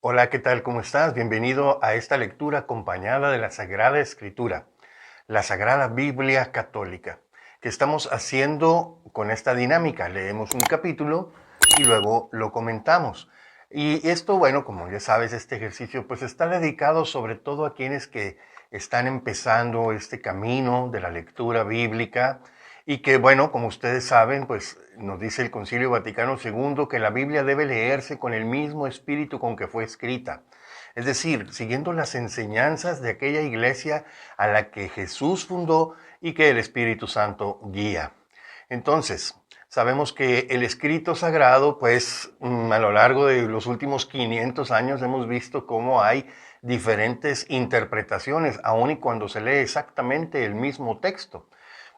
Hola, ¿qué tal? ¿Cómo estás? Bienvenido a esta lectura acompañada de la Sagrada Escritura, la Sagrada Biblia Católica, que estamos haciendo con esta dinámica. Leemos un capítulo y luego lo comentamos. Y esto, bueno, como ya sabes, este ejercicio pues está dedicado sobre todo a quienes que están empezando este camino de la lectura bíblica y que, bueno, como ustedes saben, pues nos dice el Concilio Vaticano II que la Biblia debe leerse con el mismo espíritu con que fue escrita. Es decir, siguiendo las enseñanzas de aquella iglesia a la que Jesús fundó y que el Espíritu Santo guía. Entonces, sabemos que el escrito sagrado, pues a lo largo de los últimos 500 años hemos visto cómo hay diferentes interpretaciones, aun y cuando se lee exactamente el mismo texto.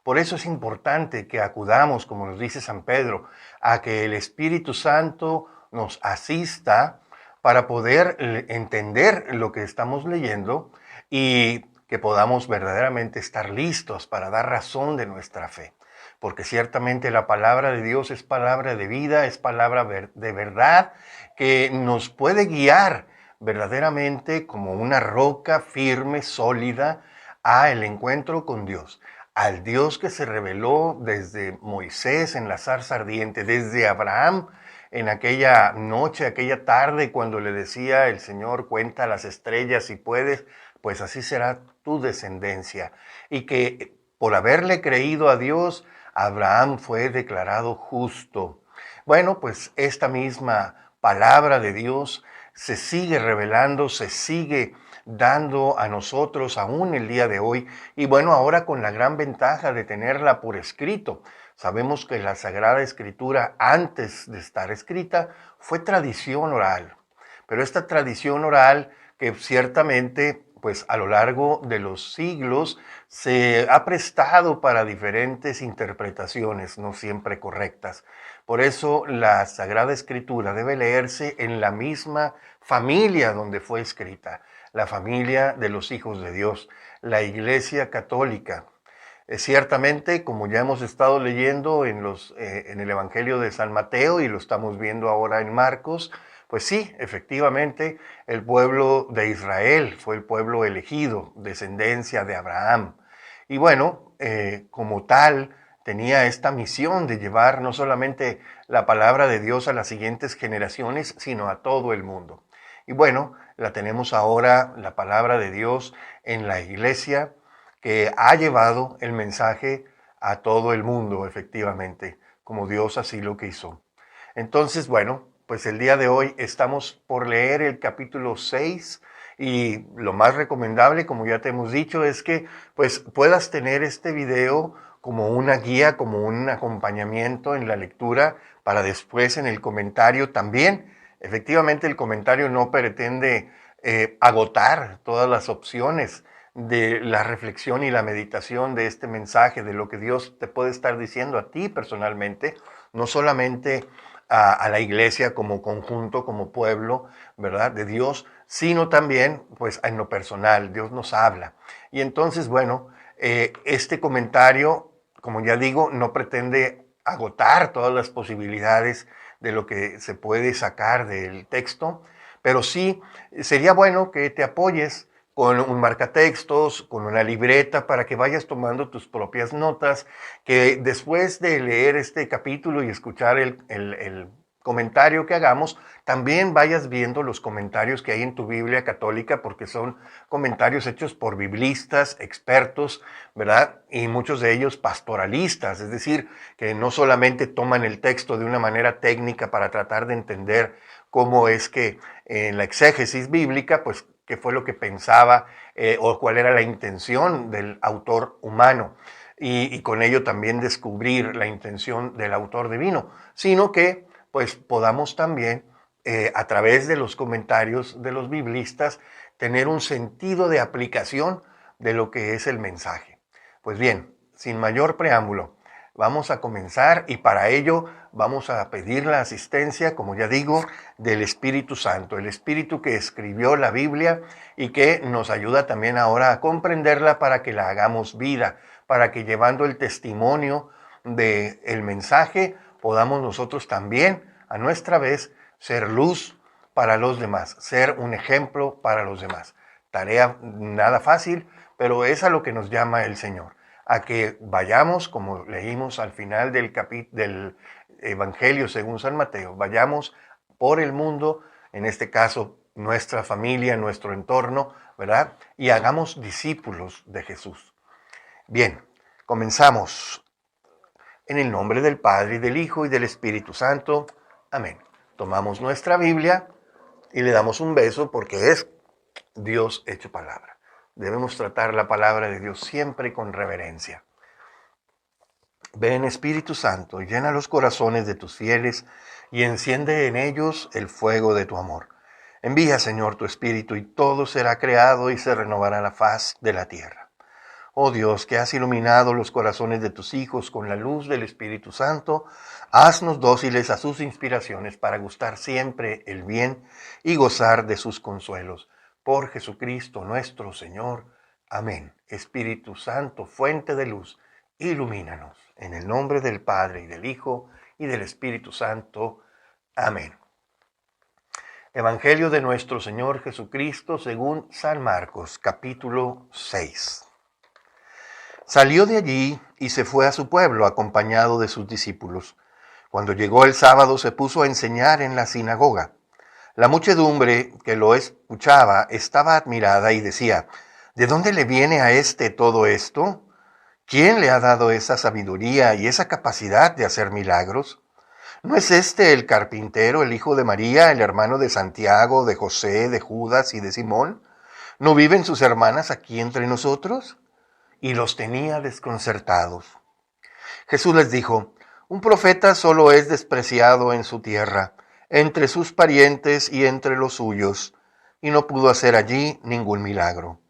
Por eso es importante que acudamos, como nos dice San Pedro, a que el Espíritu Santo nos asista para poder entender lo que estamos leyendo y que podamos verdaderamente estar listos para dar razón de nuestra fe. Porque ciertamente la palabra de Dios es palabra de vida, es palabra de verdad que nos puede guiar verdaderamente como una roca firme, sólida, a el encuentro con Dios, al Dios que se reveló desde Moisés en la zarza ardiente, desde Abraham en aquella noche, aquella tarde, cuando le decía el Señor, cuenta las estrellas si puedes, pues así será tu descendencia. Y que por haberle creído a Dios, Abraham fue declarado justo. Bueno, pues esta misma palabra de Dios se sigue revelando, se sigue dando a nosotros aún el día de hoy. Y bueno, ahora con la gran ventaja de tenerla por escrito. Sabemos que la Sagrada Escritura, antes de estar escrita, fue tradición oral. Pero esta tradición oral que ciertamente, pues a lo largo de los siglos, se ha prestado para diferentes interpretaciones, no siempre correctas. Por eso la Sagrada Escritura debe leerse en la misma familia donde fue escrita, la familia de los hijos de Dios, la Iglesia Católica. Ciertamente, como ya hemos estado leyendo en el Evangelio de San Mateo y lo estamos viendo ahora en Marcos, pues sí, efectivamente, el pueblo de Israel fue el pueblo elegido, descendencia de Abraham. Y bueno, como tal, tenía esta misión de llevar no solamente la palabra de Dios a las siguientes generaciones, sino a todo el mundo. Y bueno, la tenemos ahora, la palabra de Dios, en la iglesia, que ha llevado el mensaje a todo el mundo, efectivamente, como Dios así lo quiso. Entonces, bueno, pues el día de hoy estamos por leer el capítulo 6 y lo más recomendable, como ya te hemos dicho, es que pues puedas tener este video como una guía, como un acompañamiento en la lectura para después en el comentario también. Efectivamente, el comentario no pretende agotar todas las opciones de la reflexión y la meditación de este mensaje, de lo que Dios te puede estar diciendo a ti personalmente, no solamente a la iglesia como conjunto, como pueblo, ¿verdad? De Dios, sino también, pues, en lo personal, Dios nos habla. Y entonces, bueno, este comentario, como ya digo, no pretende agotar todas las posibilidades de lo que se puede sacar del texto, pero sí sería bueno que te apoyes con un marcatextos, con una libreta, para que vayas tomando tus propias notas, que después de leer este capítulo y escuchar el comentario que hagamos, también vayas viendo los comentarios que hay en tu Biblia católica, porque son comentarios hechos por biblistas, expertos, ¿verdad? Y muchos de ellos pastoralistas, es decir, que no solamente toman el texto de una manera técnica para tratar de entender cómo es que en la exégesis bíblica, pues qué fue lo que pensaba o cuál era la intención del autor humano y con ello también descubrir la intención del autor divino, sino que pues podamos también a través de los comentarios de los biblistas tener un sentido de aplicación de lo que es el mensaje. Pues bien, sin mayor preámbulo, vamos a comenzar y para ello vamos a pedir la asistencia, como ya digo, del Espíritu Santo, el Espíritu que escribió la Biblia y que nos ayuda también ahora a comprenderla para que la hagamos vida, para que llevando el testimonio del mensaje podamos nosotros también, a nuestra vez, ser luz para los demás, ser un ejemplo para los demás. Tarea nada fácil, pero es a lo que nos llama el Señor, a que vayamos, como leímos al final del Evangelio según San Mateo, vayamos por el mundo, en este caso nuestra familia, nuestro entorno, ¿verdad? Y hagamos discípulos de Jesús. Bien, comenzamos. En el nombre del Padre, y del Hijo, y del Espíritu Santo. Amén. Tomamos nuestra Biblia y le damos un beso porque es Dios hecho palabra. Debemos tratar la palabra de Dios siempre con reverencia. Ven, Espíritu Santo, llena los corazones de tus fieles y enciende en ellos el fuego de tu amor. Envía, Señor, tu Espíritu y todo será creado y se renovará la faz de la tierra. Oh Dios, que has iluminado los corazones de tus hijos con la luz del Espíritu Santo, haznos dóciles a sus inspiraciones para gustar siempre el bien y gozar de sus consuelos. Por Jesucristo nuestro Señor. Amén. Espíritu Santo, fuente de luz, ilumínanos. En el nombre del Padre, y del Hijo, y del Espíritu Santo. Amén. Evangelio de nuestro Señor Jesucristo según San Marcos, capítulo 6. Salió de allí y se fue a su pueblo acompañado de sus discípulos. Cuando llegó el sábado se puso a enseñar en la sinagoga. La muchedumbre que lo escuchaba estaba admirada y decía: ¿de dónde le viene a este todo esto? ¿Quién le ha dado esa sabiduría y esa capacidad de hacer milagros? ¿No es este el carpintero, el hijo de María, el hermano de Santiago, de José, de Judas y de Simón? ¿No viven sus hermanas aquí entre nosotros? Y los tenía desconcertados. Jesús les dijo: un profeta solo es despreciado en su tierra, entre sus parientes y entre los suyos, y no pudo hacer allí ningún milagro.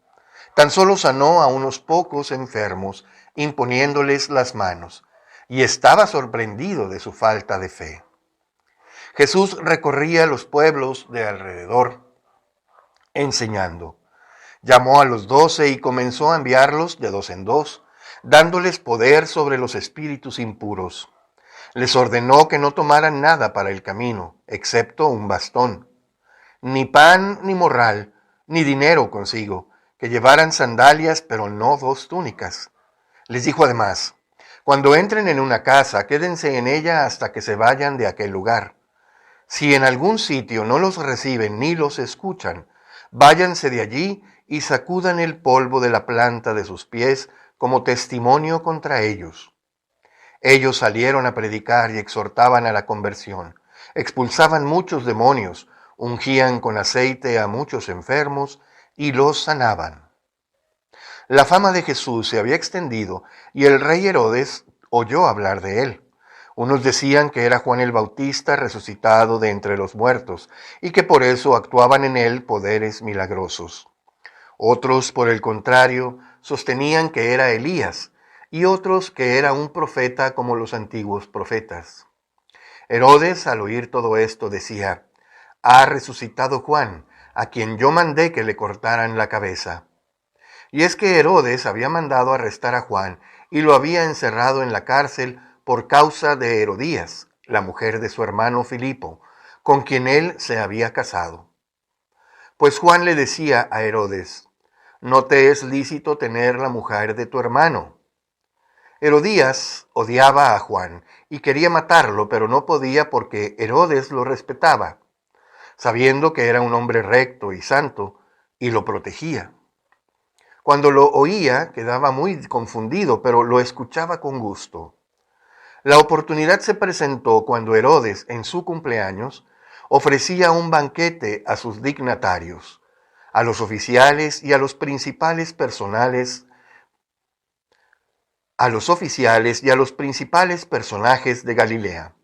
Tan solo sanó a unos pocos enfermos, imponiéndoles las manos, y estaba sorprendido de su falta de fe. Jesús recorría los pueblos de alrededor, enseñando. Llamó a los 12 y comenzó a enviarlos de 2 en 2, dándoles poder sobre los espíritus impuros. Les ordenó que no tomaran nada para el camino, excepto un bastón, ni pan ni morral, ni dinero consigo, que llevaran sandalias, pero no 2 túnicas. Les dijo además: cuando entren en una casa, quédense en ella hasta que se vayan de aquel lugar. Si en algún sitio no los reciben ni los escuchan, váyanse de allí y sacudan el polvo de la planta de sus pies como testimonio contra ellos. Ellos salieron a predicar y exhortaban a la conversión, expulsaban muchos demonios, ungían con aceite a muchos enfermos y los sanaban. La fama de Jesús se había extendido y el rey Herodes oyó hablar de él. Unos decían que era Juan el Bautista resucitado de entre los muertos y que por eso actuaban en él poderes milagrosos. Otros, por el contrario, sostenían que era Elías, y otros que era un profeta como los antiguos profetas. Herodes, al oír todo esto, decía: ha resucitado Juan, a quien yo mandé que le cortaran la cabeza. Y es que Herodes había mandado arrestar a Juan y lo había encerrado en la cárcel por causa de Herodías, la mujer de su hermano Filipo, con quien él se había casado. Pues Juan le decía a Herodes: no te es lícito tener la mujer de tu hermano. Herodías odiaba a Juan y quería matarlo, pero no podía porque Herodes lo respetaba, sabiendo que era un hombre recto y santo, y lo protegía. Cuando lo oía, quedaba muy confundido, pero lo escuchaba con gusto. La oportunidad se presentó cuando Herodes, en su cumpleaños, ofrecía un banquete a sus dignatarios, a los oficiales y a los principales personajes de Galilea.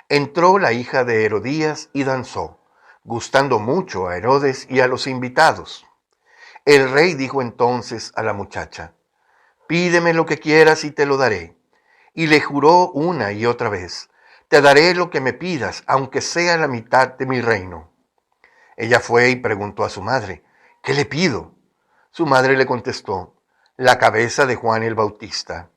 Entró la hija de Herodías y danzó, gustando mucho a Herodes y a los invitados. El rey dijo entonces a la muchacha: pídeme lo que quieras y te lo daré. Y le juró una y otra vez: te daré lo que me pidas, aunque sea la mitad de mi reino. Ella fue y preguntó a su madre: ¿qué le pido? Su madre le contestó: la cabeza de Juan el Bautista.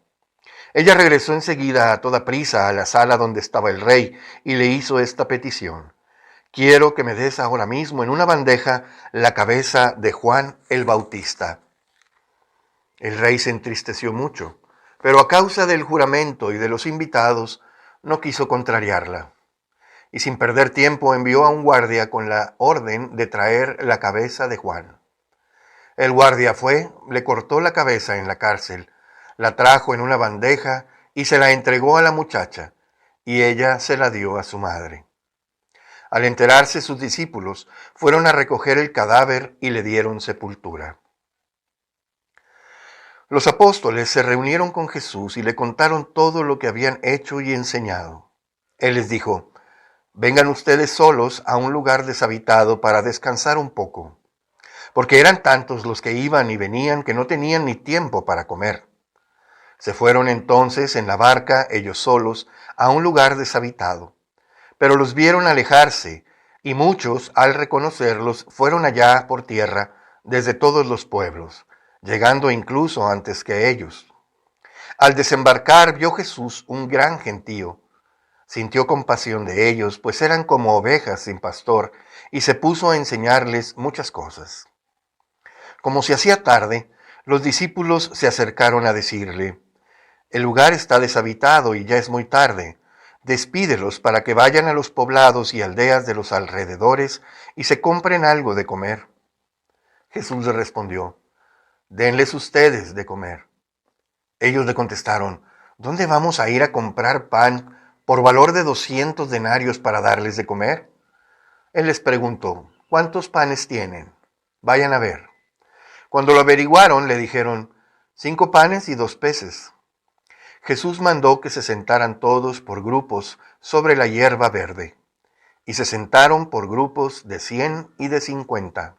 Ella regresó enseguida a toda prisa a la sala donde estaba el rey y le hizo esta petición: quiero que me des ahora mismo en una bandeja la cabeza de Juan el Bautista. El rey se entristeció mucho, pero a causa del juramento y de los invitados, no quiso contrariarla. Y sin perder tiempo envió a un guardia con la orden de traer la cabeza de Juan. El guardia fue, le cortó la cabeza en la cárcel, la trajo en una bandeja y se la entregó a la muchacha, y ella se la dio a su madre. Al enterarse sus discípulos, fueron a recoger el cadáver y le dieron sepultura. Los apóstoles se reunieron con Jesús y le contaron todo lo que habían hecho y enseñado. Él les dijo: vengan ustedes solos a un lugar deshabitado para descansar un poco, porque eran tantos los que iban y venían que no tenían ni tiempo para comer. Se fueron entonces en la barca, ellos solos, a un lugar deshabitado. Pero los vieron alejarse, y muchos, al reconocerlos, fueron allá por tierra desde todos los pueblos, llegando incluso antes que ellos. Al desembarcar vio Jesús un gran gentío. Sintió compasión de ellos, pues eran como ovejas sin pastor, y se puso a enseñarles muchas cosas. Como se hacía tarde, los discípulos se acercaron a decirle: el lugar está deshabitado y ya es muy tarde. Despídelos para que vayan a los poblados y aldeas de los alrededores y se compren algo de comer. Jesús les respondió: denles ustedes de comer. Ellos le contestaron: ¿dónde vamos a ir a comprar pan por valor de 200 denarios para darles de comer? Él les preguntó: ¿cuántos panes tienen? Vayan a ver. Cuando lo averiguaron, le dijeron: 5 panes y 2 peces. Jesús mandó que se sentaran todos por grupos sobre la hierba verde, y se sentaron por grupos de 100 y de 50.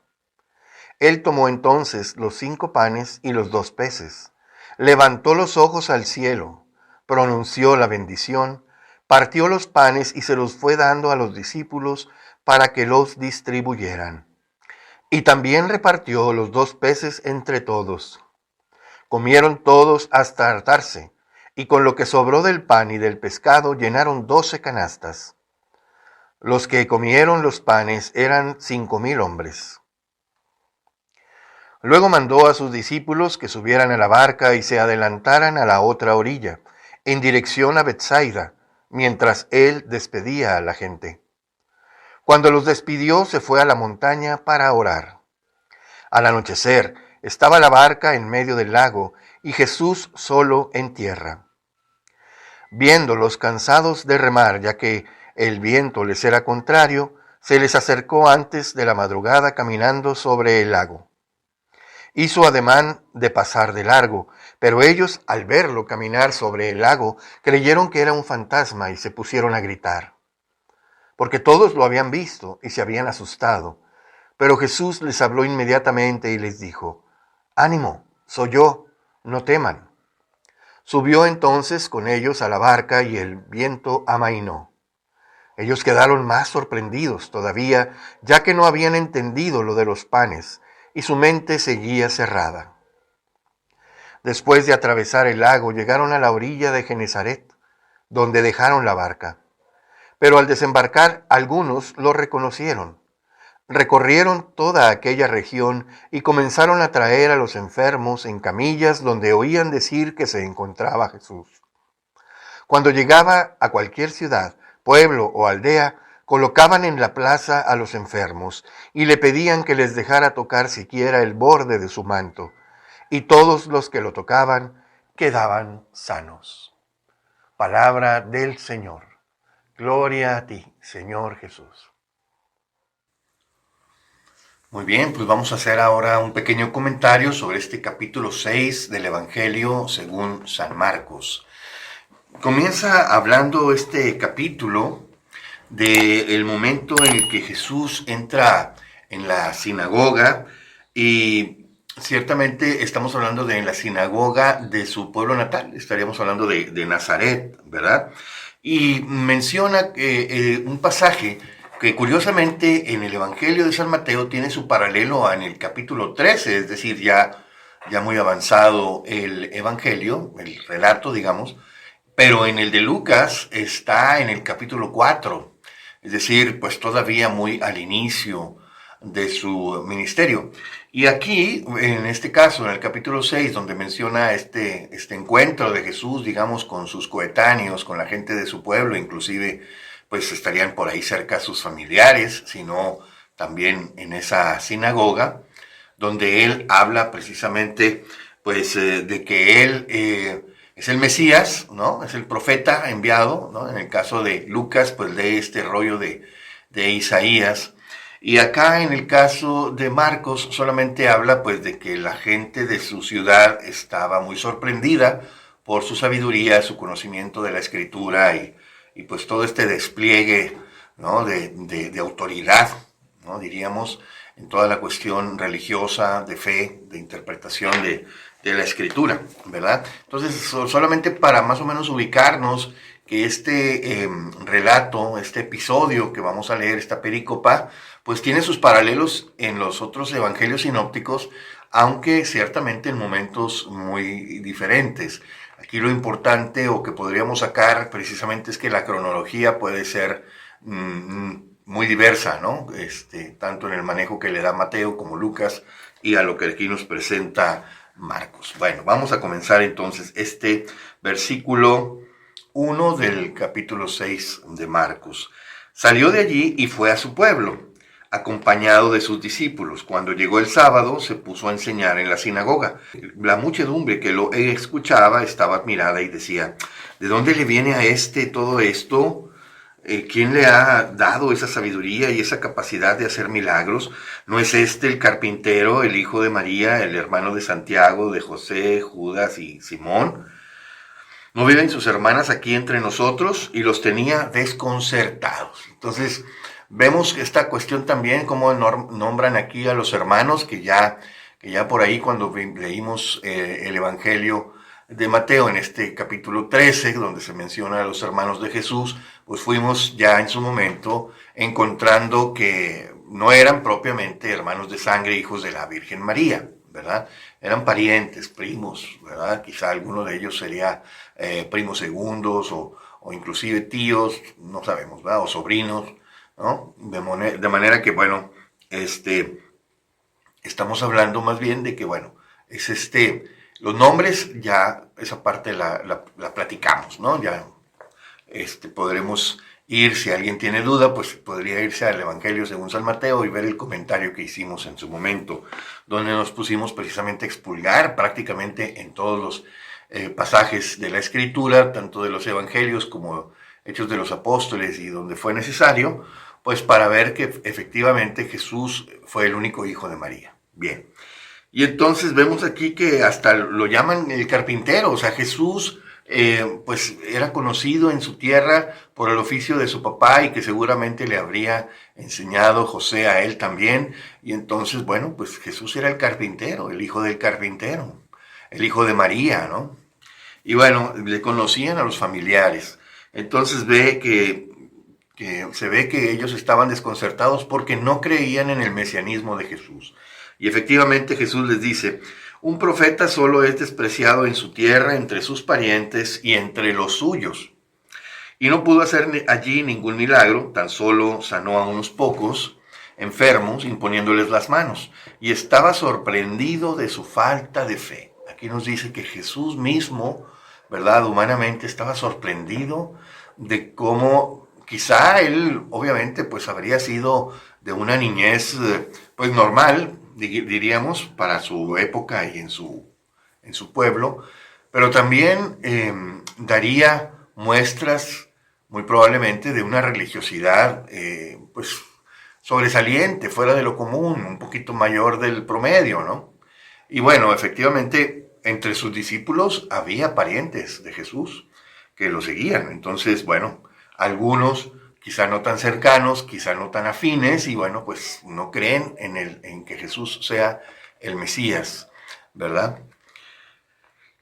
Él tomó entonces los 5 panes y los 2 peces, levantó los ojos al cielo, pronunció la bendición, partió los panes y se los fue dando a los discípulos para que los distribuyeran. Y también repartió los 2 peces entre todos. Comieron todos hasta hartarse, y con lo que sobró del pan y del pescado llenaron 12 canastas. Los que comieron los panes eran 5,000 hombres. Luego mandó a sus discípulos que subieran a la barca y se adelantaran a la otra orilla, en dirección a Betsaida, mientras él despedía a la gente. Cuando los despidió, se fue a la montaña para orar. Al anochecer, estaba la barca en medio del lago y Jesús solo en tierra. Viéndolos cansados de remar, ya que el viento les era contrario, se les acercó antes de la madrugada caminando sobre el lago. Hizo ademán de pasar de largo, pero ellos, al verlo caminar sobre el lago, creyeron que era un fantasma y se pusieron a gritar, porque todos lo habían visto y se habían asustado. Pero Jesús les habló inmediatamente y les dijo: ánimo, soy yo, no teman. Subió entonces con ellos a la barca y el viento amainó. Ellos quedaron más sorprendidos todavía, ya que no habían entendido lo de los panes, y su mente seguía cerrada. Después de atravesar el lago, llegaron a la orilla de Genesaret, donde dejaron la barca. Pero al desembarcar, algunos lo reconocieron. Recorrieron toda aquella región y comenzaron a traer a los enfermos en camillas donde oían decir que se encontraba Jesús. Cuando llegaba a cualquier ciudad, pueblo o aldea, colocaban en la plaza a los enfermos y le pedían que les dejara tocar siquiera el borde de su manto, y todos los que lo tocaban quedaban sanos. Palabra del Señor. Gloria a ti, Señor Jesús. Muy bien, pues vamos a hacer ahora un pequeño comentario sobre este capítulo 6 del Evangelio según San Marcos. Comienza hablando este capítulo del momento en el que Jesús entra en la sinagoga, y ciertamente estamos hablando de la sinagoga de su pueblo natal, estaríamos hablando de Nazaret, ¿verdad? Y menciona un pasaje que curiosamente en el Evangelio de San Mateo tiene su paralelo en el capítulo 13, es decir, ya muy avanzado el Evangelio, el relato, digamos, pero en el de Lucas está en el capítulo 4. es decir, pues todavía muy al inicio de su ministerio. Y aquí, en este caso, en el capítulo 6, donde menciona este encuentro de Jesús, digamos, con sus coetáneos, con la gente de su pueblo, inclusive, pues estarían por ahí cerca sus familiares, sino también en esa sinagoga, donde él habla precisamente, pues, de que él es el Mesías, ¿no? Es el profeta enviado, ¿no? En el caso de Lucas, pues lee este rollo de Isaías. Y acá en el caso de Marcos solamente habla pues de que la gente de su ciudad estaba muy sorprendida por su sabiduría, su conocimiento de la escritura y pues todo este despliegue, ¿no? de autoridad, ¿no? Diríamos, en toda la cuestión religiosa, de fe, de interpretación de la escritura, ¿verdad? Entonces, solamente para más o menos ubicarnos que este relato, este episodio que vamos a leer, esta perícopa, pues tiene sus paralelos en los otros evangelios sinópticos, aunque ciertamente en momentos muy diferentes. Aquí lo importante o que podríamos sacar precisamente es que la cronología puede ser muy diversa, ¿no? Tanto en el manejo que le da Mateo como Lucas y a lo que aquí nos presenta Marcos. Bueno, vamos a comenzar entonces este versículo 1 del capítulo 6 de Marcos. Salió de allí y fue a su pueblo, acompañado de sus discípulos. Cuando llegó el sábado, se puso a enseñar en la sinagoga. La muchedumbre que lo escuchaba estaba admirada y decía, ¿de dónde le viene a todo esto? ¿Quién le ha dado esa sabiduría y esa capacidad de hacer milagros? ¿No es este el carpintero, el hijo de María, el hermano de Santiago, de José, Judas y Simón? ¿No viven sus hermanas aquí entre nosotros? Y los tenía desconcertados. Entonces, vemos esta cuestión también, cómo nombran aquí a los hermanos, que ya por ahí cuando leímos el Evangelio de Mateo en este capítulo 13, donde se menciona a los hermanos de Jesús, pues fuimos ya en su momento encontrando que no eran propiamente hermanos de sangre, hijos de la Virgen María, ¿verdad? Eran parientes, primos, ¿verdad? Quizá alguno de ellos sería primos segundos o inclusive tíos, no sabemos, ¿verdad? O sobrinos, ¿no? De manera que, bueno, estamos hablando más bien de que, bueno, es los nombres ya, esa parte la platicamos, ¿no? Ya podremos ir, si alguien tiene duda, pues podría irse al Evangelio según San Mateo y ver el comentario que hicimos en su momento, donde nos pusimos precisamente a expulgar prácticamente en todos los pasajes de la Escritura, tanto de los Evangelios como Hechos de los Apóstoles y donde fue necesario, pues para ver que efectivamente Jesús fue el único hijo de María. Bien. Y entonces vemos aquí que hasta lo llaman el carpintero, o sea, Jesús pues era conocido en su tierra por el oficio de su papá y que seguramente le habría enseñado José a él también. Y entonces, bueno, pues Jesús era el carpintero, el hijo del carpintero, el hijo de María, ¿no? Y bueno, le conocían a los familiares. Entonces se ve que ellos estaban desconcertados porque no creían en el mesianismo de Jesús. Y efectivamente Jesús les dice, un profeta solo es despreciado en su tierra, entre sus parientes y entre los suyos. Y no pudo hacer allí ningún milagro, tan solo sanó a unos pocos enfermos imponiéndoles las manos. Y estaba sorprendido de su falta de fe. Aquí nos dice que Jesús mismo, ¿verdad? Humanamente estaba sorprendido de cómo quizá él, obviamente, pues habría sido de una niñez, pues normal, diríamos, para su época y en su pueblo, pero también daría muestras muy probablemente de una religiosidad pues sobresaliente, fuera de lo común, un poquito mayor del promedio, ¿no? Y bueno, efectivamente, entre sus discípulos había parientes de Jesús que lo seguían. Entonces, bueno, algunos quizá no tan cercanos, quizá no tan afines, y bueno, pues no creen en que Jesús sea el Mesías, ¿verdad?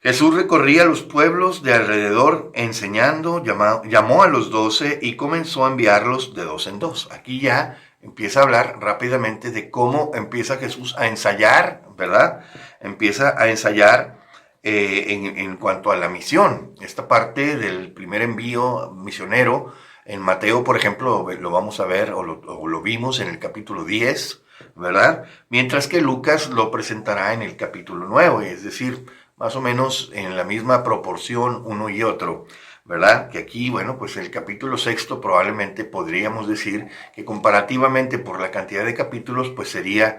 Jesús recorría los pueblos de alrededor enseñando, llamó a los 12 y comenzó a enviarlos de dos en dos. Aquí ya empieza a hablar rápidamente de cómo empieza Jesús a ensayar, ¿verdad? Empieza a ensayar en cuanto a la misión. Esta parte del primer envío misionero En Mateo, por ejemplo, lo vamos a ver o lo vimos en el capítulo 10, ¿verdad? Mientras que Lucas lo presentará en el capítulo 9, es decir, más o menos en la misma proporción uno y otro, ¿verdad? Que aquí, bueno, pues el capítulo sexto probablemente podríamos decir que comparativamente por la cantidad de capítulos, pues sería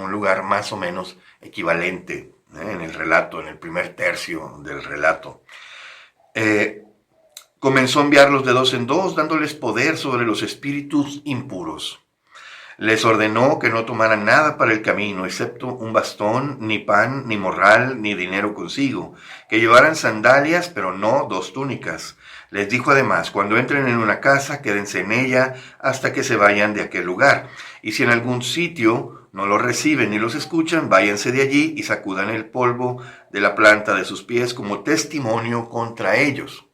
un lugar más o menos equivalente, en el relato, en el primer tercio del relato. Comenzó a enviarlos de dos en dos, dándoles poder sobre los espíritus impuros. Les ordenó que no tomaran nada para el camino, excepto un bastón, ni pan, ni morral, ni dinero consigo, que llevaran sandalias, pero no dos túnicas. Les dijo además, cuando entren en una casa, quédense en ella hasta que se vayan de aquel lugar. Y si en algún sitio no los reciben ni los escuchan, váyanse de allí y sacudan el polvo de la planta de sus pies como testimonio contra ellos.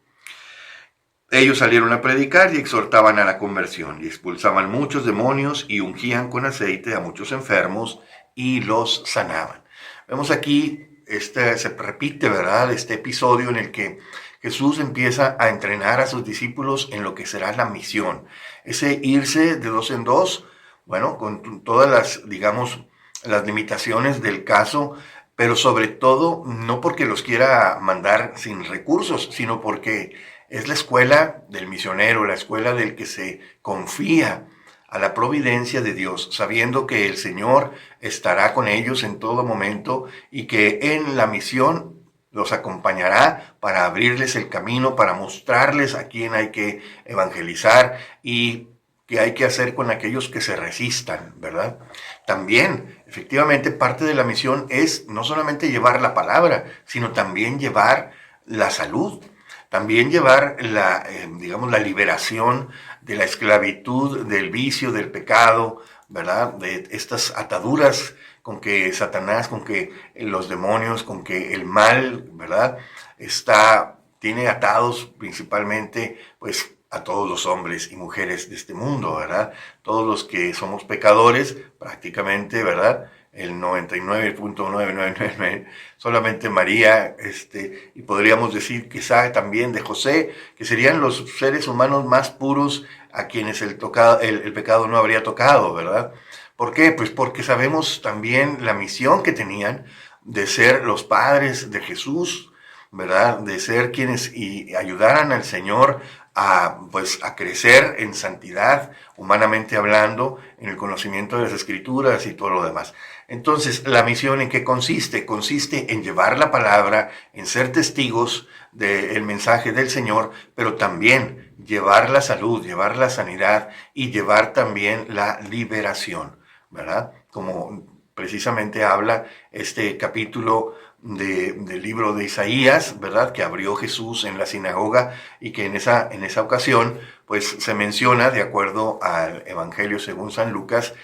Ellos salieron a predicar y exhortaban a la conversión, y expulsaban muchos demonios y ungían con aceite a muchos enfermos y los sanaban. Vemos aquí, se repite, ¿verdad? Este episodio en el que Jesús empieza a entrenar a sus discípulos en lo que será la misión. Ese irse de dos en dos, bueno, con todas las, digamos, las limitaciones del caso, pero sobre todo no porque los quiera mandar sin recursos, sino porque es la escuela del misionero, la escuela del que se confía a la providencia de Dios, sabiendo que el Señor estará con ellos en todo momento y que en la misión los acompañará para abrirles el camino, para mostrarles a quién hay que evangelizar y qué hay que hacer con aquellos que se resistan, ¿verdad? También, efectivamente, parte de la misión es no solamente llevar la palabra, sino también llevar la salud. También llevar digamos, la liberación de la esclavitud, del vicio, del pecado, ¿verdad? De estas ataduras con que Satanás, con que los demonios, con que el mal, ¿verdad? Tiene atados principalmente, pues, a todos los hombres y mujeres de este mundo, ¿verdad? Todos los que somos pecadores, prácticamente, ¿verdad? El 99.9999, solamente María, y podríamos decir quizá también de José, que serían los seres humanos más puros a quienes el pecado no habría tocado, ¿verdad? ¿Por qué? Pues porque sabemos también la misión que tenían de ser los padres de Jesús, ¿verdad? De ser quienes y ayudaran al Señor pues, a crecer en santidad, humanamente hablando, en el conocimiento de las Escrituras y todo lo demás. Entonces, ¿la misión en qué consiste? Consiste en llevar la palabra, en ser testigos del mensaje del Señor, pero también llevar la salud, llevar la sanidad y llevar también la liberación, ¿verdad? Como precisamente habla este capítulo del libro de Isaías, ¿verdad? Que abrió Jesús en la sinagoga y que en esa ocasión, pues se menciona, de acuerdo al Evangelio según San Lucas,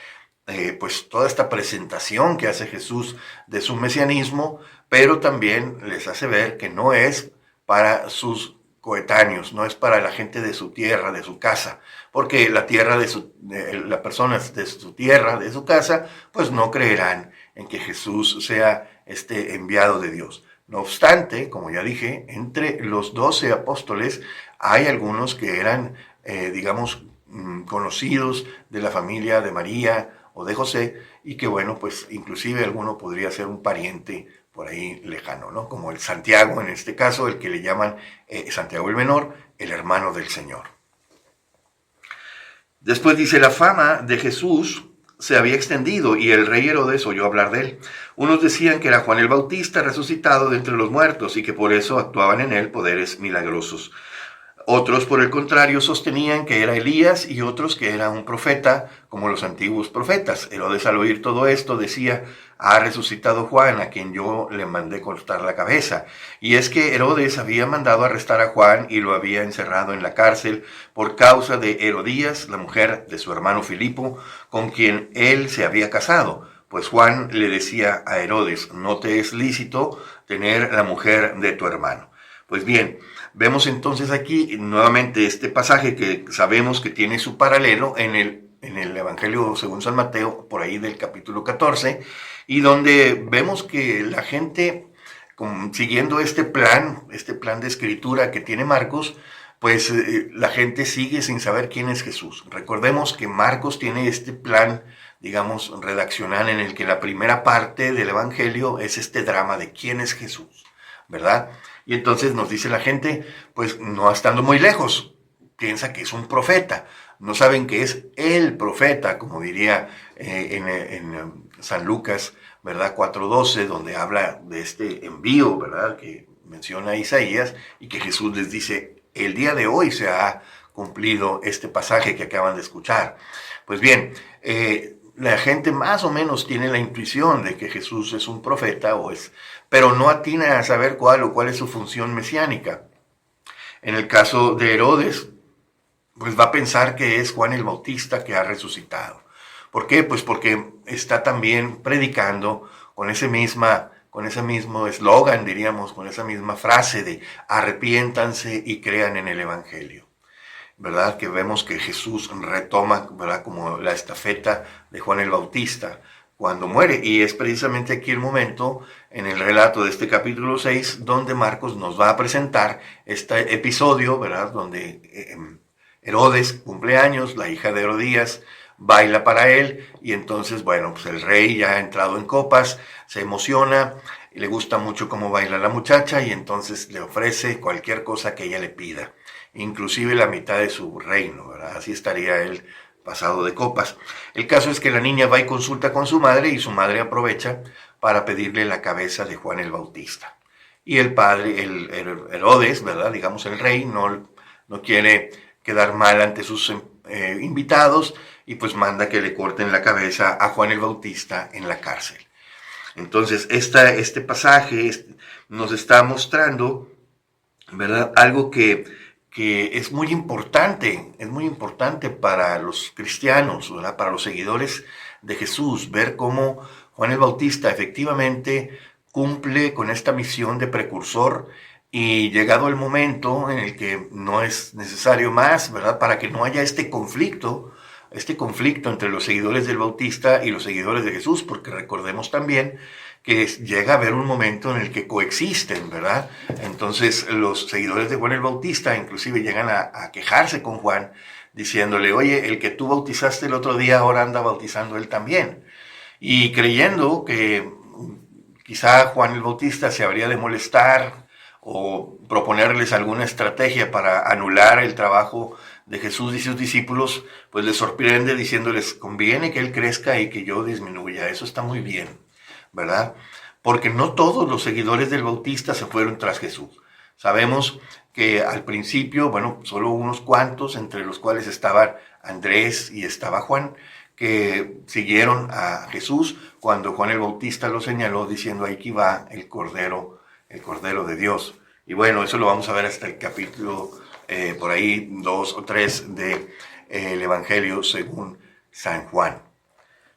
pues toda esta presentación que hace Jesús de su mesianismo, pero también les hace ver que no es para sus coetáneos, no es para la gente de su tierra, de su casa, porque la tierra las personas de su tierra, de su casa, pues no creerán en que Jesús sea este enviado de Dios. No obstante, como ya dije, entre los 12 apóstoles hay algunos que eran, digamos, conocidos de la familia de María o de José, y que bueno, pues inclusive alguno podría ser un pariente por ahí lejano, ¿no? Como el Santiago, en este caso, el que le llaman Santiago el Menor, el hermano del Señor. Después dice, la fama de Jesús se había extendido y el rey Herodes oyó hablar de él. Unos decían que era Juan el Bautista resucitado de entre los muertos y que por eso actuaban en él poderes milagrosos. Otros, por el contrario, sostenían que era Elías y otros que era un profeta, como los antiguos profetas. Herodes, al oír todo esto, decía, ha resucitado Juan, a quien yo le mandé cortar la cabeza. Y es que Herodes había mandado arrestar a Juan y lo había encerrado en la cárcel por causa de Herodías, la mujer de su hermano Filipo, con quien él se había casado. Pues Juan le decía a Herodes, no te es lícito tener la mujer de tu hermano. Pues bien, vemos entonces aquí nuevamente este pasaje que sabemos que tiene su paralelo en el Evangelio según San Mateo, por ahí del capítulo 14, y donde vemos que la gente, siguiendo este plan de escritura que tiene Marcos, pues la gente sigue sin saber quién es Jesús. Recordemos que Marcos tiene este plan, digamos, redaccional en el que la primera parte del Evangelio es este drama de quién es Jesús, ¿verdad? Y entonces nos dice la gente, pues no estando muy lejos, piensa que es un profeta, no saben que es el profeta, como diría en San Lucas, ¿verdad? 4:12, donde habla de este envío, ¿verdad? Que menciona Isaías y que Jesús les dice, el día de hoy se ha cumplido este pasaje que acaban de escuchar. Pues bien, la gente más o menos tiene la intuición de que Jesús es un profeta, pero no atina a saber cuál es su función mesiánica. En el caso de Herodes, pues va a pensar que es Juan el Bautista que ha resucitado. ¿Por qué? Pues porque está también predicando con ese mismo eslogan, diríamos, con esa misma frase de arrepiéntanse y crean en el Evangelio. ¿Verdad? Que vemos que Jesús retoma, ¿verdad? Como la estafeta de Juan el Bautista cuando muere. Y es precisamente aquí el momento, en el relato de este capítulo 6, donde Marcos nos va a presentar este episodio, ¿verdad? Donde Herodes cumple años, la hija de Herodías baila para él, y entonces, bueno, pues el rey ya ha entrado en copas, se emociona, y le gusta mucho cómo baila la muchacha, y entonces le ofrece cualquier cosa que ella le pida, inclusive la mitad de su reino, ¿verdad? Así estaría él pasado de copas. El caso es que la niña va y consulta con su madre, y su madre aprovecha para pedirle la cabeza de Juan el Bautista. Y el padre, el Herodes, ¿verdad? Digamos el rey, no quiere quedar mal ante sus invitados, y pues manda que le corten la cabeza a Juan el Bautista en la cárcel. Entonces, este pasaje nos está mostrando, ¿verdad? Algo que es muy importante para los cristianos, ¿verdad? Para los seguidores de Jesús, ver cómo Juan el Bautista efectivamente cumple con esta misión de precursor, y llegado el momento en el que no es necesario más, ¿verdad? Para que no haya este conflicto entre los seguidores del Bautista y los seguidores de Jesús, porque recordemos también que llega a haber un momento en el que coexisten, ¿verdad? Entonces los seguidores de Juan el Bautista inclusive llegan a quejarse con Juan, diciéndole, oye, el que tú bautizaste el otro día ahora anda bautizando él también. Y creyendo que quizá Juan el Bautista se habría de molestar o proponerles alguna estrategia para anular el trabajo de Jesús y sus discípulos, pues les sorprende diciéndoles, conviene que él crezca y que yo disminuya. Eso está muy bien, ¿verdad? Porque no todos los seguidores del Bautista se fueron tras Jesús. Sabemos que al principio, bueno, solo unos cuantos, entre los cuales estaban Andrés y estaba Juan, que siguieron a Jesús cuando Juan el Bautista lo señaló diciendo, aquí va el Cordero de Dios. Y bueno, eso lo vamos a ver hasta el capítulo por ahí 2 o 3 del Evangelio según San Juan.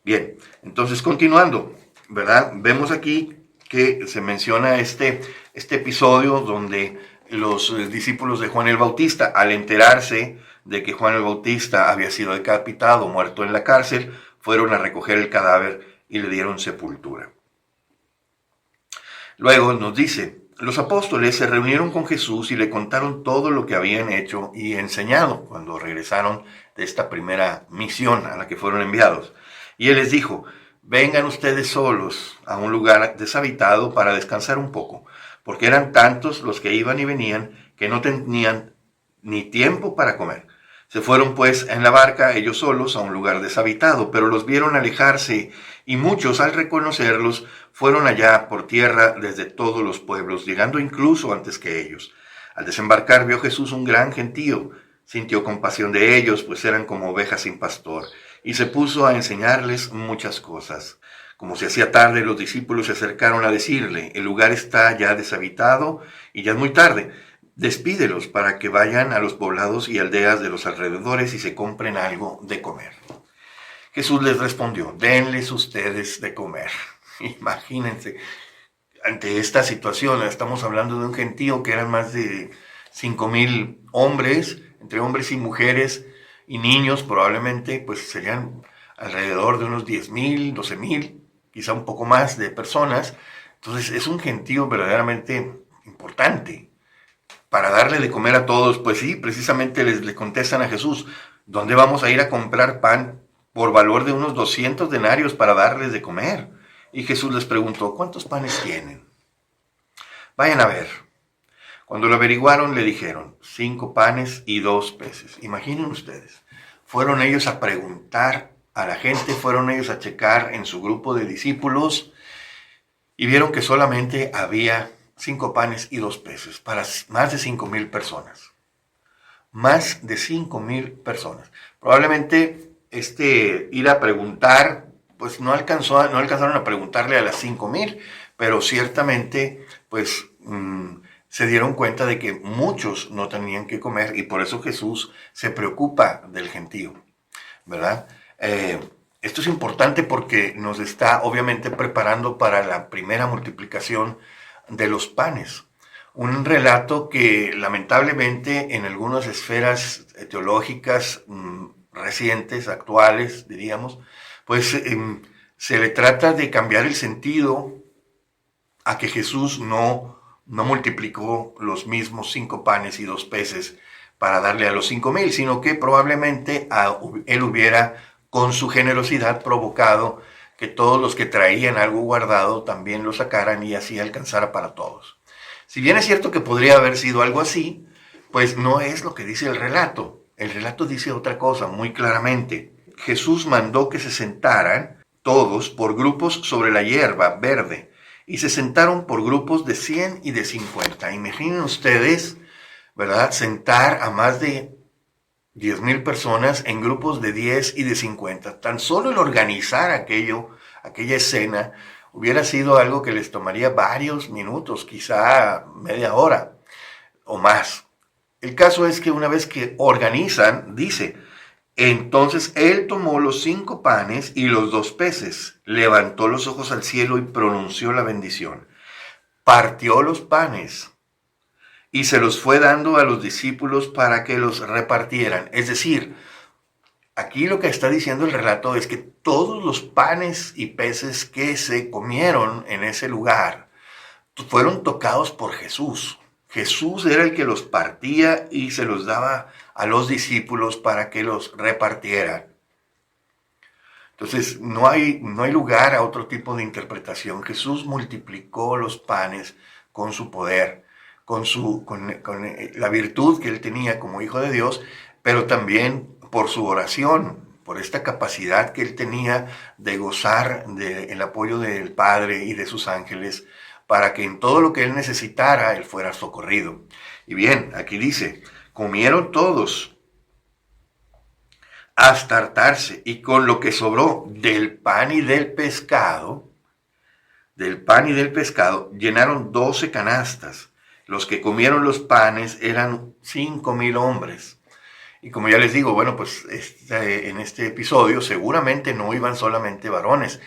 Bien, entonces continuando, ¿verdad? Vemos aquí que se menciona este episodio donde los discípulos de Juan el Bautista, al enterarse de que Juan el Bautista había sido decapitado, muerto en la cárcel, fueron a recoger el cadáver y le dieron sepultura. Luego nos dice, los apóstoles se reunieron con Jesús y le contaron todo lo que habían hecho y enseñado cuando regresaron de esta primera misión a la que fueron enviados. Y él les dijo, vengan ustedes solos a un lugar deshabitado para descansar un poco, porque eran tantos los que iban y venían que no tenían ni tiempo para comer. Se fueron pues en la barca ellos solos a un lugar deshabitado, pero los vieron alejarse, y muchos al reconocerlos fueron allá por tierra desde todos los pueblos, llegando incluso antes que ellos. Al desembarcar vio Jesús un gran gentío, sintió compasión de ellos, pues eran como ovejas sin pastor, y se puso a enseñarles muchas cosas. Como se hacía tarde, los discípulos se acercaron a decirle, el lugar está ya deshabitado y ya es muy tarde. Despídelos para que vayan a los poblados y aldeas de los alrededores y se compren algo de comer. Jesús les respondió, denles ustedes de comer. Imagínense, ante esta situación, estamos hablando de un gentío que eran más de 5,000 hombres, entre hombres y mujeres y niños probablemente, pues serían alrededor de unos 10,000, 12,000, quizá un poco más de personas. Entonces es un gentío verdaderamente importante para darle de comer a todos. Pues sí, precisamente le contestan a Jesús, ¿dónde vamos a ir a comprar pan por valor de unos 200 denarios para darles de comer? Y Jesús les preguntó, ¿cuántos panes tienen? Vayan a ver. Cuando lo averiguaron, le dijeron, 5 panes y 2 peces. Imaginen ustedes, fueron ellos a preguntar a la gente, fueron ellos a checar en su grupo de discípulos y vieron que solamente había 5 panes y 2 peces para más de 5,000 personas. Más de 5,000 personas. Probablemente ir a preguntar, pues no alcanzaron a preguntarle a las 5,000, pero ciertamente, pues se dieron cuenta de que muchos no tenían que comer y por eso Jesús se preocupa del gentío, ¿verdad? Esto es importante porque nos está obviamente preparando para la primera multiplicación de los panes. Un relato que lamentablemente en algunas esferas teológicas recientes, actuales, diríamos, pues se le trata de cambiar el sentido a que Jesús no multiplicó los mismos 5 panes y 2 peces para darle a los 5,000, sino que probablemente él hubiera, con su generosidad, provocado que todos los que traían algo guardado también lo sacaran y así alcanzara para todos. Si bien es cierto que podría haber sido algo así, pues no es lo que dice el relato. El relato dice otra cosa muy claramente. Jesús mandó que se sentaran todos por grupos sobre la hierba verde y se sentaron por grupos de 100 y de 50. Imaginen ustedes, ¿verdad? Sentar a más de 10,000 personas en grupos de 10 y de 50. Tan solo el organizar aquella escena, hubiera sido algo que les tomaría varios minutos, quizá media hora o más. El caso es que una vez que organizan, dice, entonces él tomó los 5 panes y los 2 peces, levantó los ojos al cielo y pronunció la bendición. Partió los panes y se los fue dando a los discípulos para que los repartieran. Es decir, aquí lo que está diciendo el relato es que todos los panes y peces que se comieron en ese lugar fueron tocados por Jesús. Jesús era el que los partía y se los daba a los discípulos para que los repartieran. Entonces, no hay lugar a otro tipo de interpretación. Jesús multiplicó los panes con su poder, con la virtud que él tenía como hijo de Dios, pero también por su oración, por esta capacidad que él tenía de gozar del apoyo del Padre y de sus ángeles, para que en todo lo que él necesitara, él fuera socorrido. Y bien, aquí dice, comieron todos hasta hartarse, y con lo que sobró del pan y del pescado, llenaron 12 canastas. Los que comieron los panes eran 5,000 hombres. Y como ya les digo, bueno, pues en este episodio seguramente no iban solamente varones.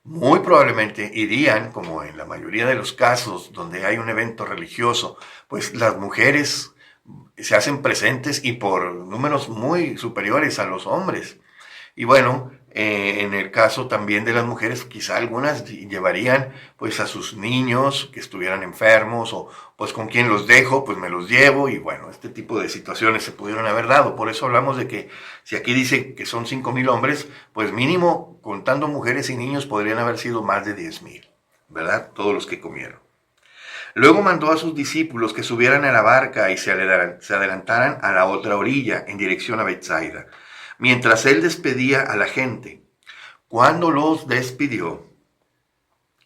Muy probablemente irían, como en la mayoría de los casos donde hay un evento religioso, pues las mujeres se hacen presentes y por números muy superiores a los hombres. Y bueno, en el caso también de las mujeres, quizá algunas llevarían pues a sus niños que estuvieran enfermos o pues con quien los dejo, pues me los llevo y bueno, este tipo de situaciones se pudieron haber dado. Por eso hablamos de que si aquí dice que son 5,000 hombres, pues mínimo contando mujeres y niños podrían haber sido más de 10,000, ¿verdad? Todos los que comieron. Luego mandó a sus discípulos que subieran a la barca y se adelantaran a la otra orilla en dirección a Betsaida, mientras él despedía a la gente. Cuando los despidió,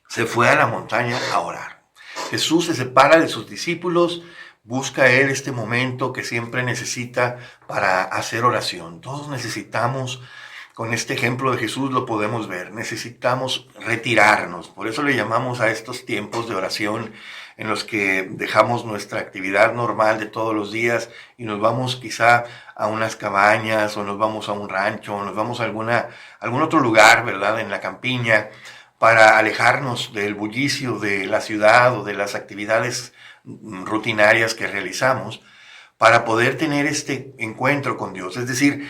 se fue a la montaña a orar. Jesús se separa de sus discípulos, busca él este momento que siempre necesita para hacer oración. Todos necesitamos, con este ejemplo de Jesús lo podemos ver, necesitamos retirarnos. Por eso le llamamos a estos tiempos de oración en los que dejamos nuestra actividad normal de todos los días y nos vamos quizá a unas cabañas o nos vamos a un rancho o nos vamos a algún otro lugar, ¿verdad? En la campiña, para alejarnos del bullicio de la ciudad o de las actividades rutinarias que realizamos, para poder tener este encuentro con Dios. Es decir,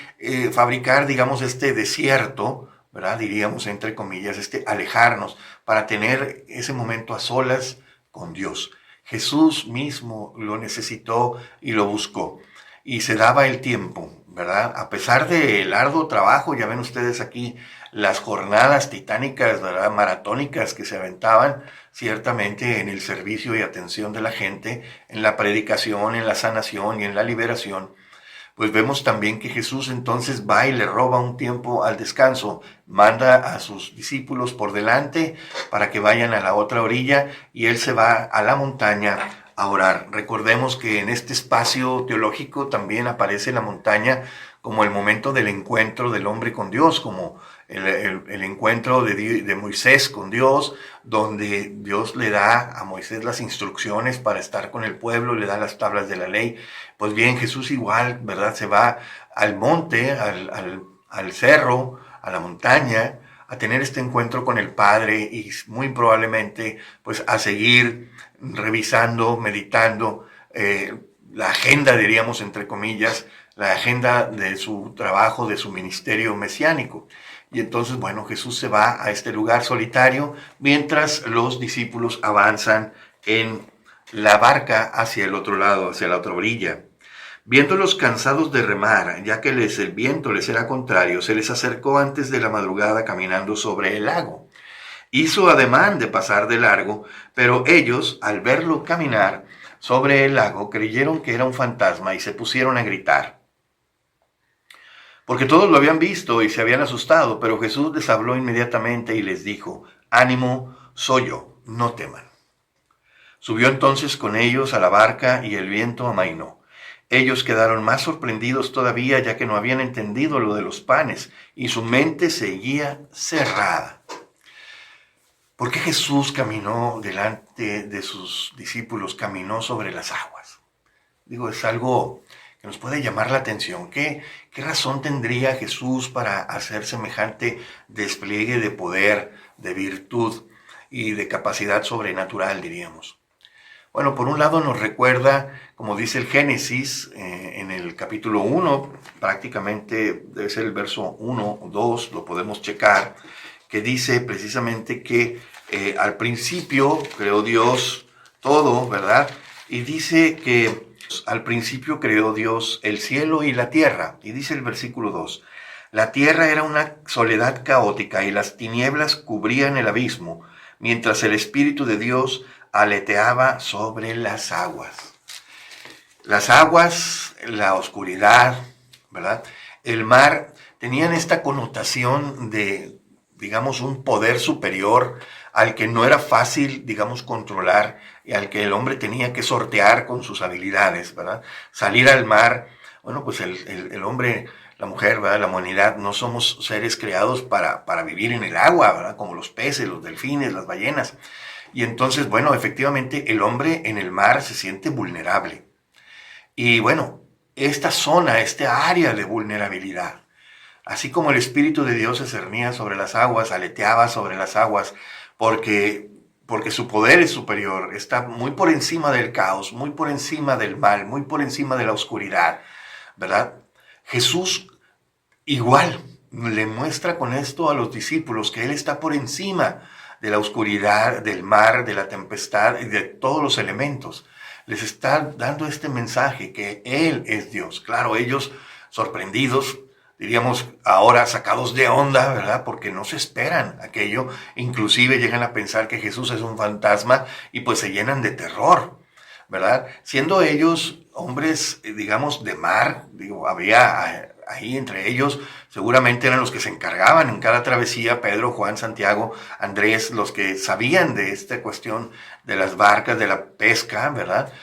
fabricar, digamos, este desierto, ¿verdad? Diríamos, entre comillas, alejarnos, para tener ese momento a solas con Dios. Jesús mismo lo necesitó y lo buscó. Y se daba el tiempo, ¿verdad? A pesar del arduo trabajo, ya ven ustedes aquí las jornadas titánicas, ¿verdad? Maratónicas que se aventaban, ciertamente en el servicio y atención de la gente, en la predicación, en la sanación y en la liberación. Pues vemos también que Jesús entonces va y le roba un tiempo al descanso, manda a sus discípulos por delante para que vayan a la otra orilla y él se va a la montaña a orar. Recordemos que en este espacio teológico también aparece la montaña como el momento del encuentro del hombre con Dios, como el encuentro de Moisés con Dios, donde Dios le da a Moisés las instrucciones para estar con el pueblo, le da las tablas de la ley. Pues bien, Jesús igual, ¿verdad? Se va al monte, al cerro, a la montaña, a tener este encuentro con el Padre y muy probablemente pues a seguir revisando, meditando la agenda, diríamos entre comillas, la agenda de su trabajo, de su ministerio mesiánico. Y entonces, bueno, Jesús se va a este lugar solitario mientras los discípulos avanzan en la barca hacia el otro lado, hacia la otra orilla. Viéndolos cansados de remar, ya que el viento les era contrario, se les acercó antes de la madrugada caminando sobre el lago. Hizo ademán de pasar de largo, pero ellos, al verlo caminar sobre el lago, creyeron que era un fantasma y se pusieron a gritar. Porque todos lo habían visto y se habían asustado, pero Jesús les habló inmediatamente y les dijo: ánimo, soy yo, no teman. Subió entonces con ellos a la barca y el viento amainó. Ellos quedaron más sorprendidos todavía, ya que no habían entendido lo de los panes y su mente seguía cerrada. ¿Por qué Jesús caminó delante de sus discípulos, caminó sobre las aguas? Digo, es algo que nos puede llamar la atención. ¿Qué razón tendría Jesús para hacer semejante despliegue de poder, de virtud y de capacidad sobrenatural, diríamos? Bueno, por un lado nos recuerda, como dice el Génesis, en el capítulo 1, prácticamente debe ser el verso 1 o 2, lo podemos checar, que dice precisamente que al principio creó Dios todo, ¿verdad? Y dice que al principio creó Dios el cielo y la tierra. Y dice el versículo 2, la tierra era una soledad caótica y las tinieblas cubrían el abismo, mientras el Espíritu de Dios aleteaba sobre las aguas. Las aguas, la oscuridad, ¿verdad? El mar tenían esta connotación de, digamos, un poder superior al que no era fácil, digamos, controlar y al que el hombre tenía que sortear con sus habilidades, ¿verdad? Salir al mar, bueno, pues el hombre, la mujer, ¿verdad? La humanidad, no somos seres creados para vivir en el agua, ¿verdad? Como los peces, los delfines, las ballenas. Y entonces, bueno, efectivamente el hombre en el mar se siente vulnerable. Y bueno, esta zona, esta área de vulnerabilidad, así como el Espíritu de Dios se cernía sobre las aguas, aleteaba sobre las aguas, porque su poder es superior, está muy por encima del caos, muy por encima del mal, muy por encima de la oscuridad, ¿verdad? Jesús igual le muestra con esto a los discípulos que Él está por encima de la oscuridad, del mar, de la tempestad y de todos los elementos. Les está dando este mensaje que Él es Dios. Claro, ellos sorprendidos, diríamos ahora sacados de onda, ¿verdad? Porque no se esperan aquello. Inclusive llegan a pensar que Jesús es un fantasma y pues se llenan de terror, ¿verdad? Siendo ellos hombres, digamos, de mar, digo, había ahí entre ellos, seguramente eran los que se encargaban en cada travesía, Pedro, Juan, Santiago, Andrés, los que sabían de esta cuestión de las barcas, de la pesca, ¿verdad?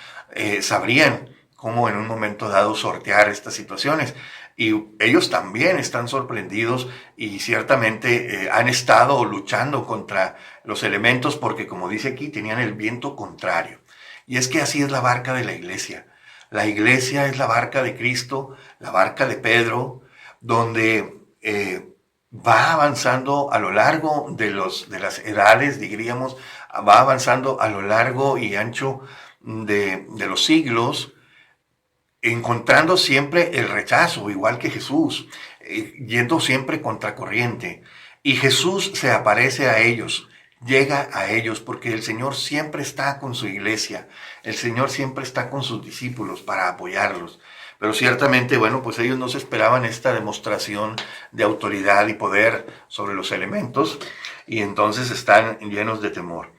Sabrían cómo en un momento dado sortear estas situaciones. Y ellos también están sorprendidos y ciertamente han estado luchando contra los elementos porque, como dice aquí, tenían el viento contrario. Y es que así es la barca de la iglesia. La iglesia es la barca de Cristo, la barca de Pedro, donde va avanzando a lo largo de las edades, diríamos, va avanzando a lo largo y ancho de los siglos, encontrando siempre el rechazo, igual que Jesús, yendo siempre contracorriente. Y Jesús se aparece a ellos, llega a ellos, porque el Señor siempre está con su iglesia, el Señor siempre está con sus discípulos para apoyarlos. Pero ciertamente, bueno, pues ellos no se esperaban esta demostración de autoridad y poder sobre los elementos, y entonces están llenos de temor.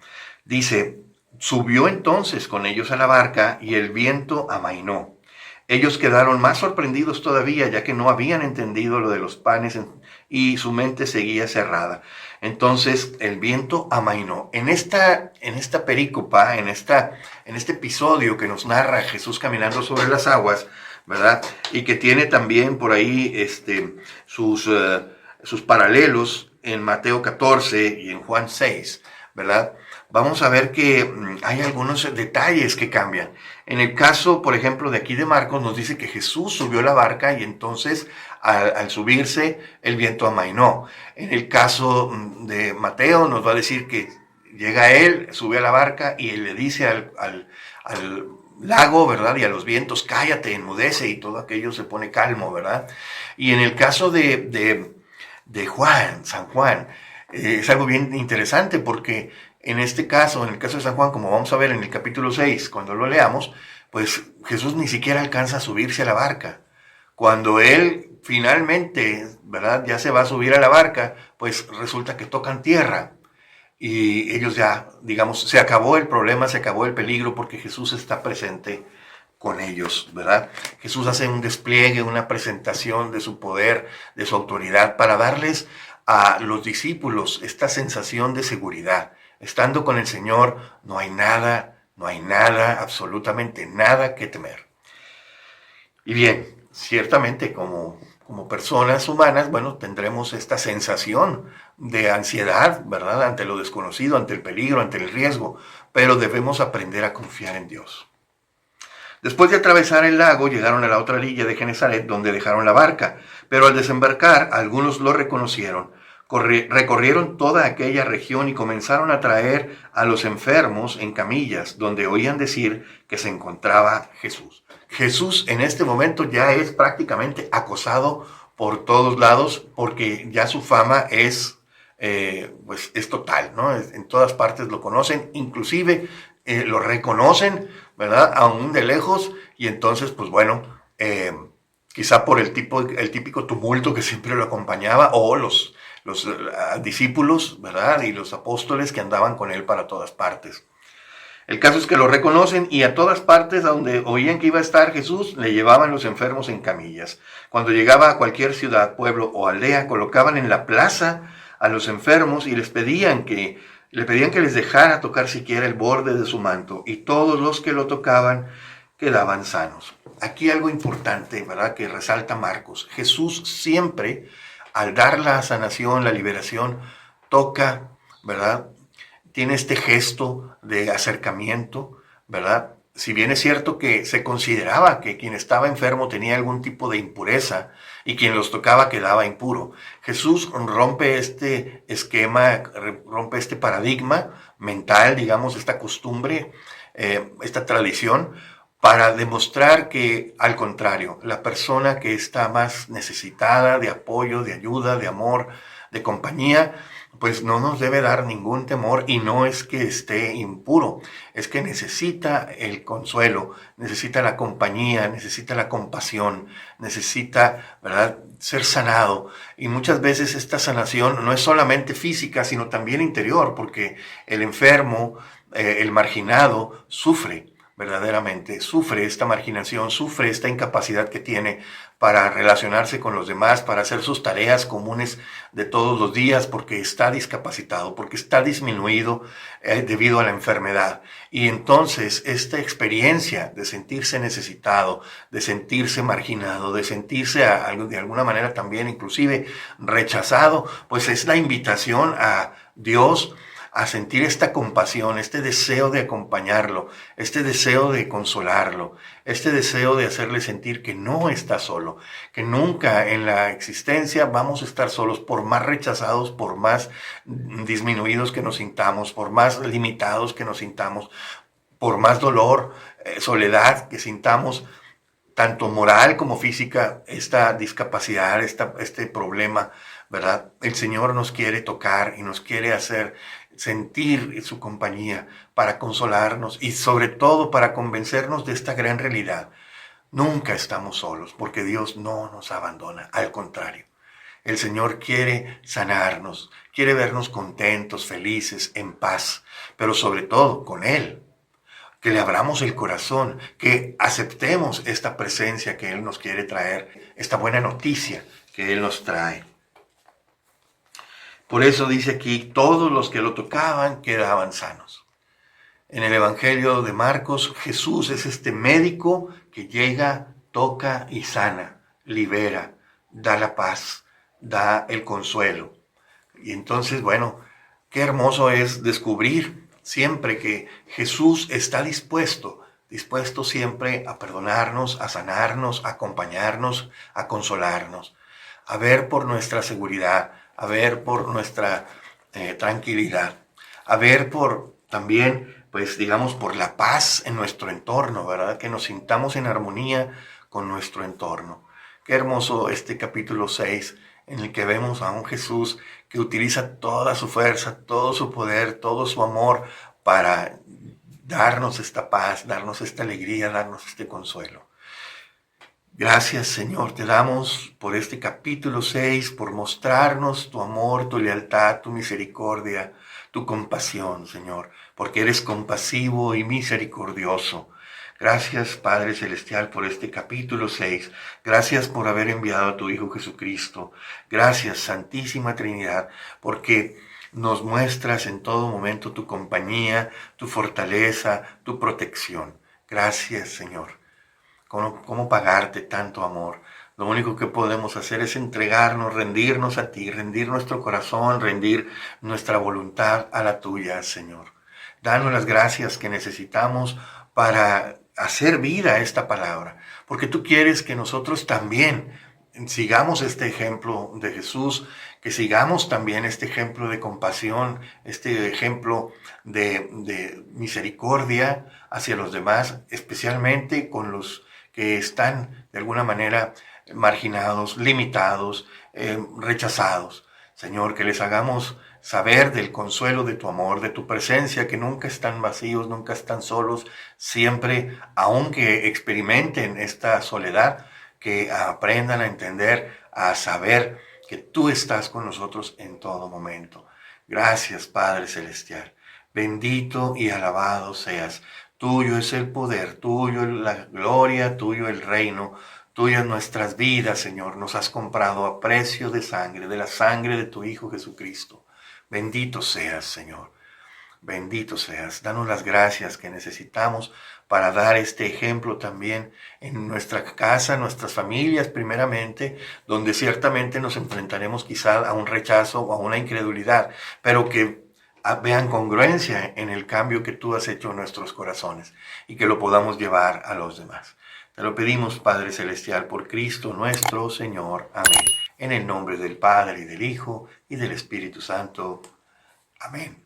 Dice, subió entonces con ellos a la barca y el viento amainó. Ellos quedaron más sorprendidos todavía, ya que no habían entendido lo de los panes y su mente seguía cerrada. Entonces el viento amainó. En esta perícopa, en este episodio que nos narra Jesús caminando sobre las aguas, ¿verdad? Y que tiene también por ahí sus paralelos en Mateo 14 y en Juan 6, ¿verdad? Vamos a ver que hay algunos detalles que cambian. En el caso, por ejemplo, de aquí de Marcos, nos dice que Jesús subió a la barca y entonces al subirse el viento amainó. En el caso de Mateo nos va a decir que llega él, sube a la barca y él le dice al lago, ¿verdad? Y a los vientos, cállate, enmudece, y todo aquello se pone calmo, ¿verdad? Y en el caso de Juan, San Juan, es algo bien interesante porque en este caso, en el caso de San Juan, como vamos a ver en el capítulo 6, cuando lo leamos, pues Jesús ni siquiera alcanza a subirse a la barca. Cuando él finalmente, ¿verdad?, ya se va a subir a la barca, pues resulta que tocan tierra. Y ellos ya, digamos, se acabó el problema, se acabó el peligro, porque Jesús está presente con ellos, ¿verdad? Jesús hace un despliegue, una presentación de su poder, de su autoridad, para darles a los discípulos esta sensación de seguridad. Estando con el Señor, no hay nada, absolutamente nada que temer. Y bien, ciertamente como personas humanas, bueno, tendremos esta sensación de ansiedad, ¿verdad? Ante lo desconocido, ante el peligro, ante el riesgo, pero debemos aprender a confiar en Dios. Después de atravesar el lago, llegaron a la otra orilla de Genesaret, donde dejaron la barca, pero al desembarcar, algunos lo reconocieron. Recorrieron toda aquella región y comenzaron a traer a los enfermos en camillas, donde oían decir que se encontraba Jesús. Jesús en este momento ya es prácticamente acosado por todos lados, porque ya su fama es total, ¿no? En todas partes lo conocen, inclusive lo reconocen, ¿verdad? Aún de lejos, y entonces, pues bueno, quizá por el típico tumulto que siempre lo acompañaba, o los discípulos, ¿verdad? Y los apóstoles que andaban con él para todas partes. El caso es que lo reconocen, y a todas partes a donde oían que iba a estar Jesús, le llevaban los enfermos en camillas. Cuando llegaba a cualquier ciudad, pueblo o aldea, colocaban en la plaza a los enfermos y le pedían que les dejara tocar siquiera el borde de su manto, y todos los que lo tocaban quedaban sanos. Aquí algo importante, ¿verdad?, que resalta Marcos. Jesús siempre, al dar la sanación, la liberación, toca, ¿verdad? Tiene este gesto de acercamiento, ¿verdad? Si bien es cierto que se consideraba que quien estaba enfermo tenía algún tipo de impureza y quien los tocaba quedaba impuro, Jesús rompe este esquema, rompe este paradigma mental, digamos, esta costumbre, esta tradición, para demostrar que, al contrario, la persona que está más necesitada de apoyo, de ayuda, de amor, de compañía, pues no nos debe dar ningún temor, y no es que esté impuro, es que necesita el consuelo, necesita la compañía, necesita la compasión, necesita, ¿verdad?, ser sanado. Y muchas veces esta sanación no es solamente física, sino también interior, porque el enfermo, el marginado, sufre. Verdaderamente sufre esta marginación, sufre esta incapacidad que tiene para relacionarse con los demás, para hacer sus tareas comunes de todos los días, porque está discapacitado, porque está disminuido debido a la enfermedad. Y entonces esta experiencia de sentirse necesitado, de sentirse marginado, de sentirse de alguna manera también inclusive rechazado, pues es la invitación a Dios a sentir esta compasión, este deseo de acompañarlo, este deseo de consolarlo, este deseo de hacerle sentir que no está solo, que nunca en la existencia vamos a estar solos, por más rechazados, por más disminuidos que nos sintamos, por más limitados que nos sintamos, por más dolor, soledad que sintamos, tanto moral como física, esta discapacidad, este problema, ¿verdad? El Señor nos quiere tocar y nos quiere hacer sentir su compañía, para consolarnos y sobre todo para convencernos de esta gran realidad. Nunca estamos solos porque Dios no nos abandona, al contrario. El Señor quiere sanarnos, quiere vernos contentos, felices, en paz, pero sobre todo con Él. Que le abramos el corazón, que aceptemos esta presencia que Él nos quiere traer, esta buena noticia que Él nos trae. Por eso dice aquí, todos los que lo tocaban quedaban sanos. En el Evangelio de Marcos, Jesús es este médico que llega, toca y sana, libera, da la paz, da el consuelo. Y entonces, bueno, qué hermoso es descubrir siempre que Jesús está dispuesto siempre a perdonarnos, a sanarnos, a acompañarnos, a consolarnos, a ver por nuestra seguridad, a ver por nuestra tranquilidad, a ver por también, pues digamos, por la paz en nuestro entorno, ¿verdad? Que nos sintamos en armonía con nuestro entorno. Qué hermoso este capítulo 6, en el que vemos a un Jesús que utiliza toda su fuerza, todo su poder, todo su amor para darnos esta paz, darnos esta alegría, darnos este consuelo. Gracias, Señor, te damos por este capítulo 6, por mostrarnos tu amor, tu lealtad, tu misericordia, tu compasión, Señor, porque eres compasivo y misericordioso. Gracias, Padre Celestial, por este capítulo 6. Gracias por haber enviado a tu Hijo Jesucristo. Gracias, Santísima Trinidad, porque nos muestras en todo momento tu compañía, tu fortaleza, tu protección. Gracias, Señor. ¿Cómo pagarte tanto amor? Lo único que podemos hacer es entregarnos, rendirnos a ti, rendir nuestro corazón, rendir nuestra voluntad a la tuya, Señor. Danos las gracias que necesitamos para hacer vida a esta palabra, porque tú quieres que nosotros también sigamos este ejemplo de Jesús, que sigamos también este ejemplo de compasión, este ejemplo de misericordia hacia los demás, especialmente con los que están de alguna manera marginados, limitados, rechazados. Señor, que les hagamos saber del consuelo de tu amor, de tu presencia, que nunca están vacíos, nunca están solos, siempre, aunque experimenten esta soledad, que aprendan a entender, a saber que tú estás con nosotros en todo momento. Gracias, Padre Celestial. Bendito y alabado seas. Tuyo es el poder, tuyo es la gloria, tuyo el reino, tuyas nuestras vidas, Señor. Nos has comprado a precio de sangre, de la sangre de tu Hijo Jesucristo. Bendito seas, Señor. Bendito seas. Danos las gracias que necesitamos para dar este ejemplo también en nuestra casa, nuestras familias primeramente, donde ciertamente nos enfrentaremos quizá a un rechazo o a una incredulidad, pero que vean congruencia en el cambio que tú has hecho en nuestros corazones y que lo podamos llevar a los demás. Te lo pedimos, Padre Celestial, por Cristo nuestro Señor. Amén. En el nombre del Padre, y del Hijo, y del Espíritu Santo. Amén.